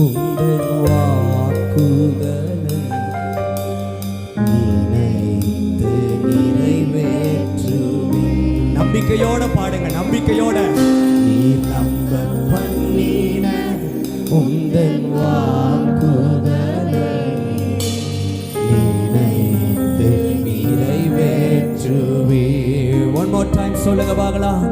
உந்தன் வாக்குதலை நினைத்து நிறைவேற்றுவே. நம்பிக்கையோட பாடுங்க, நம்பிக்கையோட. நீர் நம்ப பண்ணின உந்தன் வாக்குதலை நினைத்து நிறைவேற்றுவே. One more time சொல்லுங்க பார்க்கலாம்.